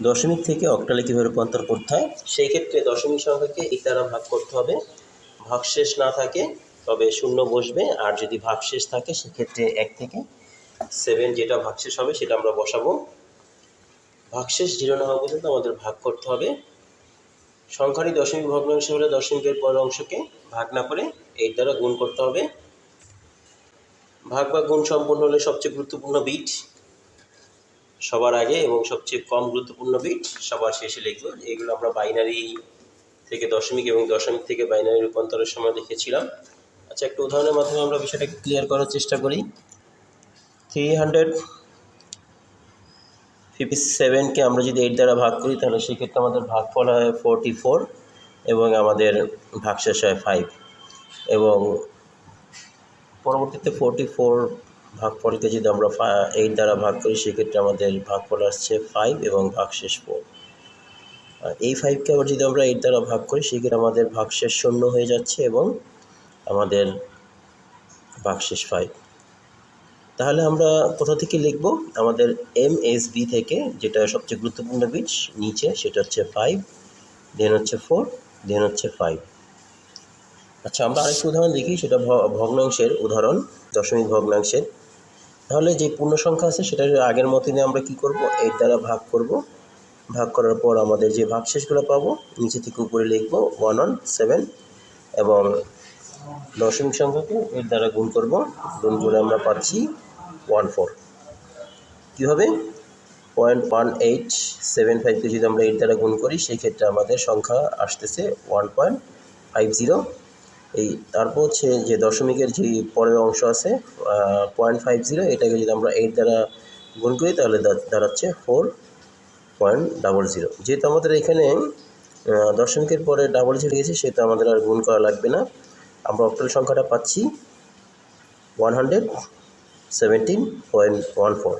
দশমিক থেকে অক্টালে কীভাবে রূপান্তর করতে হয়, সেই ক্ষেত্রে দশমিক সংখ্যাকে এই দ্বারা ভাগ করতে হবে। ভাগশেষ না থাকে তবে শূন্য বসবে, আর যদি ভাগশেষ থাকে সেক্ষেত্রে 1 থেকে 7 যেটা ভাগশেষ হবে সেটা আমরা বসাবো। ভাগশেষ 0 না হওয়া পর্যন্ত আমাদের ভাগ করতে হবে। সংখ্যাটি দশমিক ভগ্নাংশ হলে দশমিকের পরের অংশকে ভাগ না করে 8 দ্বারা গুণ করতে হবে। ভাগ বা গুণ সম্পূর্ণ হলে সবচেয়ে গুরুত্বপূর্ণ বিট সবার আগে এবং সবচেয়ে কম গুরুত্বপূর্ণ বিট সবার শেষে লিখব। এগুলো আমরা বাইনারি থেকে দশমিক এবং দশমিক থেকে বাইনারি রূপান্তরের সময় লিখেছিলাম। আচ্ছা, একটা উদাহরণের মাধ্যমে আমরা বিষয়টাকে ক্লিয়ার করার চেষ্টা করি। 357কে আমরা যদি 8 দ্বারা ভাগ করি তাহলে সেক্ষেত্রে আমাদের ভাগফল হয় 44 এবং আমাদের ভাগশেষ হয় 5, এবং পরবর্তীতে 44 ভাগফলকে যদি আমরা 8 দ্বারা ভাগ করি সেক্ষেত্রে আমাদের ভাগফল আসছে 5 এবং ভাগশেষ 4। এই 5কে আবার যদি আমরা 8 দ্বারা ভাগ করি সেক্ষেত্রে আমাদের ভাগশেষ 0 হয়ে যাচ্ছে এবং আমাদের ভাগশেষ 5। তাহলে আমরা কোথা থেকে লিখব? আমাদের MSB থেকে, যেটা সবচেয়ে গুরুত্বপূর্ণ বিট নিচে, সেটা হচ্ছে 5, দেন হচ্ছে 4, দেন হচ্ছে 5। আচ্ছা, আমরা আরেকটা উদাহরণ দেখি, সেটা ভগ্নাংশের উদাহরণ, দশমিক ভগ্নাংশের। তাহলে যে পূর্ণ সংখ্যা আছে সেটা আগের মতনই আমরা কি করব, 8 দ্বারা ভাগ করব। ভাগ করার পর আমাদের যে ভাগশেষগুলো পাবো নিচে থেকে উপরে লিখব 117, এবং দশমিক সংখ্যাকে 8 দ্বারা গুণ করব। গুণ করে আমরা পাচ্ছি 14। কীভাবে? 0.1875কে যদি আমরা 8 দ্বারা গুণ করি সেই ক্ষেত্রে আমাদের সংখ্যা আসতেছে 1.50। এই তারপর হচ্ছে যে দশমিকের যে পরের অংশ আছে 0.50, এটাকে যদি আমরা 8 দ্বারা গুণ করি তাহলে দাঁড়াচ্ছে 4.00। যেহেতু আমাদের এখানে দশমিকের পরে 00 গেছে সেহেতু আমাদের আর গুণ করা লাগবে না। আমরা অক্টাল সংখ্যাটা পাচ্ছি 117.14।